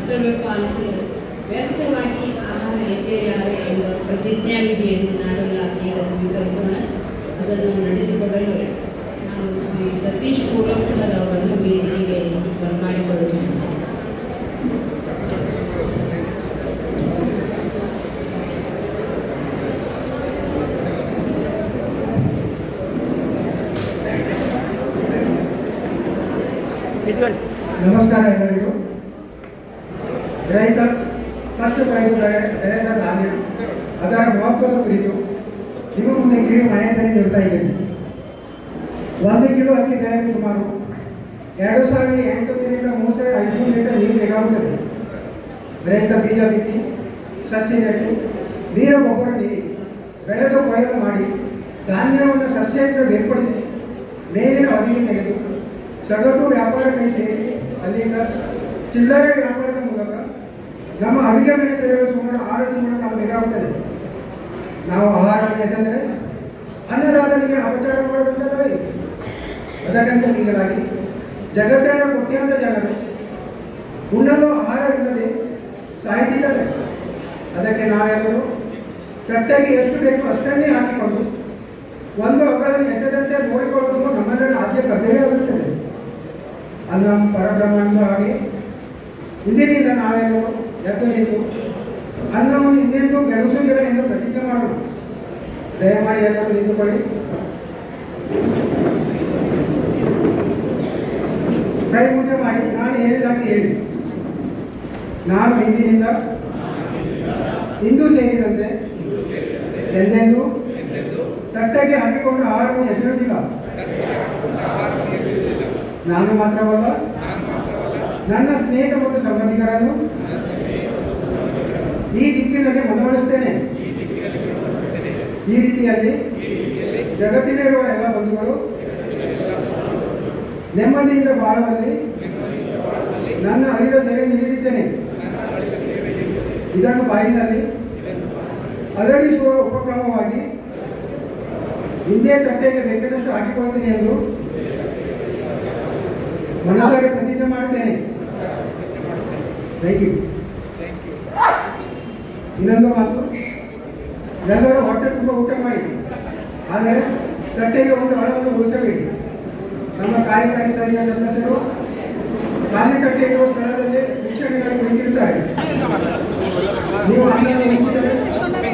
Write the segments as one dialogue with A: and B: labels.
A: ಕರ್ತವ್ಯ ಪಾಲಿಸಲು ವ್ಯರ್ಥವಾಗಿ ಆಹಾರ ಎಸೆಯಲಾರೆ ಎಂಬ ಪ್ರತಿಜ್ಞಾವಿಧಿಯನ್ನು ನಾವೆಲ್ಲ ಈಗ ಸ್ವೀಕರಿಸೋಣ. ಅದನ್ನು ನಡೆಸಿಕೊಡಲು ನಾನು ಶ್ರೀ ಸತೀಶ್ ಪೂರಕರ್ ಅವರನ್ನು ವೇದಿಕೆಗೆ ಬರಮಾಡಿಕೊಳ್ಳುತ್ತೇನೆ.
B: ನಮಸ್ಕಾರ ಎಲ್ಲರಿಗೂ. ರೈತ ಫಸ್ಟ್ ಬೆಳೆದ ಧಾನ್ಯ ಅದರ ಮಹತ್ವದ ಕುರಿತು ನಿಮ್ಮ ಮುಂದೆ ಕಿರು ಮಾಹಿತಿಯನ್ನು ನೀಡ್ತಾ ಇದ್ದೇನೆ. 1 ಕಿಲೋ ಅಕ್ಕಿ ಬೆಳೆಗೆ ಸುಮಾರು 2800ರಿಂದ 3500 ಲೀಟರ್ ನೀರು ಬೇಕಾಗುತ್ತದೆ. ರೈತ ಬೀಜ ಬಿತ್ತಿ, ಸಸಿ ನೆಟ್ಟು, ನೀರು ಗೊಬ್ಬರ ನೀಡಿ, ಬೆಳೆದು ಕೊಯ್ಲು ಮಾಡಿ, ಧಾನ್ಯವನ್ನು ಸಸ್ಯದಿಂದ ಬೇರ್ಪಡಿಸಿ ಮೇಲಿನ ಹೊದಿಗೆ ತೆಗೆದು ಸಗಟು ವ್ಯಾಪಾರ ಕೈ ಸೇರಿ ಅಲ್ಲಿಂದ ಚಿಲ್ಲರೆ ವ್ಯಾಪಾರದ ಮೂಲಕ ನಮ್ಮ ಅಡುಗೆ ಮನೆ ಸೇವೆಗಳು ಸುಮಾರು 6 ತಿಂಗಳು ಬೇಕಾಗುತ್ತದೆ. ನಾವು ಆಹಾರವನ್ನು ಎಸೆದರೆ ಅನ್ನದಾತನಿಗೆ ಅಪಚಾರ ಮಾಡೋದಂತಲ್ಲವೇ? ಅದಕ್ಕಂತ ಮೀಸಲಾಗಿ ಜಗತ್ತಿನ ಕೋಟ್ಯಾಂತರ ಜನರು ಉಣ್ಣಲು ಆಹಾರವಿಲ್ಲದೆ ಸಾಯ್ತಿದ್ದಾರೆ. ಅದಕ್ಕೆ ನಾವೆಲ್ಲರೂ ತಟ್ಟೆಗೆ ಎಷ್ಟು ಬೇಕು ಅಷ್ಟನ್ನೇ ಹಾಕಿಕೊಂಡು ಒಂದು ಅಗಳನ್ನು ಎಸೆದಂತೆ ನೋಡಿಕೊಳ್ಳುವುದು ನಮ್ಮೆಲ್ಲರ ಆದ್ಯ ಕರ್ತವ್ಯ ಆಗುತ್ತದೆ. ಅನ್ನ ಪರಬ್ರಹ್ಮಂದು ಹಾಗೆ ಇಂದಿನಿಂದ ನಾವೆಲ್ಲರೂ ಎದ್ದು ನಿಂತು ಅನ್ನವನ್ನು ಇನ್ನೆಂದೂ ಗೆಲ್ಲಿಸುವುದಿಲ್ಲ ಎಂದು ಪ್ರತಿಜ್ಞೆ ಮಾಡೋಣ. ದಯಮಾಡಿ ಎಲ್ಲರೂ ನಿಂತುಕೊಳ್ಳಿ. ಕೈ ಮುಂದೆ ಮಾಡಿ ನಾನು ಹೇಳಿದಂತೆ ಹೇಳಿ. ನಾನು ಇಂದಿನಿಂದ ಇಂದು ಸೇರಿದಂತೆ ಎಂದೆಂದೂ ತಟ್ಟೆಗೆ ಹಾಕಿಕೊಂಡು ಆಹಾರವನ್ನು ಎಸೆಯುವುದಿಲ್ಲ. ನಾನು ಮಾತ್ರವಲ್ಲ, ನನ್ನ ಸ್ನೇಹಿತ ಮತ್ತು ಸಂಬಂಧಿಕರನ್ನು ಈ ದಿಕ್ಕಿನಲ್ಲಿ ಮನವೊಲಿಸುತ್ತೇನೆ. ಈ ರೀತಿಯಲ್ಲಿ ಜಗತ್ತಿನಲ್ಲಿರುವ ಎಲ್ಲ ಬಂಧುಗಳು ನೆಮ್ಮದಿಯಿಂದ ಬಾಳುವಲ್ಲಿ ನನ್ನ ಅಳಿದ ಸೇವೆ ನೀಡಿದ್ದೇನೆ. ಇದನ್ನು ಬಾಯಿನಲ್ಲಿ ಅಲಡಿಸುವ ಉಪಕ್ರಮವಾಗಿ ಹಿಂದೆ ತಟ್ಟೆಗೆ ಬೇಕಾದಷ್ಟು ಹಾಕಿಕೊಳ್ತೀನಿ ಎಂದು ಮನಸ್ಸಾಗಿ ಪ್ರತಿಜ್ಞೆ ಮಾಡುತ್ತೇನೆ. Thank you. ಇನ್ನೊಂದು ಮಾತು, ಎಲ್ಲರೂ ಹೊಟ್ಟೆ ತುಂಬ ಊಟ ಮಾಡಿ, ಆದರೆ ತಟ್ಟೆಗೆ ಒಂದು ಹಣವನ್ನು ಉಳಿಸಬೇಡಿ. ನಮ್ಮ ಕಾರ್ಯಕಾರಿ ಸಮಿತಿಯ ಸದಸ್ಯರು ಖಾಲಿ ತಟ್ಟೆ ಇರುವ ಸ್ಥಳದಲ್ಲಿ ವೀಕ್ಷಣೆಗಾಗಿ ನಿಂತಿರುತ್ತಾರೆ. ನೀವು ಅನ್ನವನ್ನು ಉಳಿಸಿದರೆ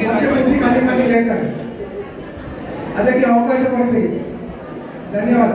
B: ಮತ್ತೆ ಬುದ್ಧಿ ಖಾಲಿ ಮಾಡಿ ಹೇಳ್ತಾರೆ. ಅದಕ್ಕೆ ಅವಕಾಶ ಕೊಡಬೇಡಿ. ಧನ್ಯವಾದ.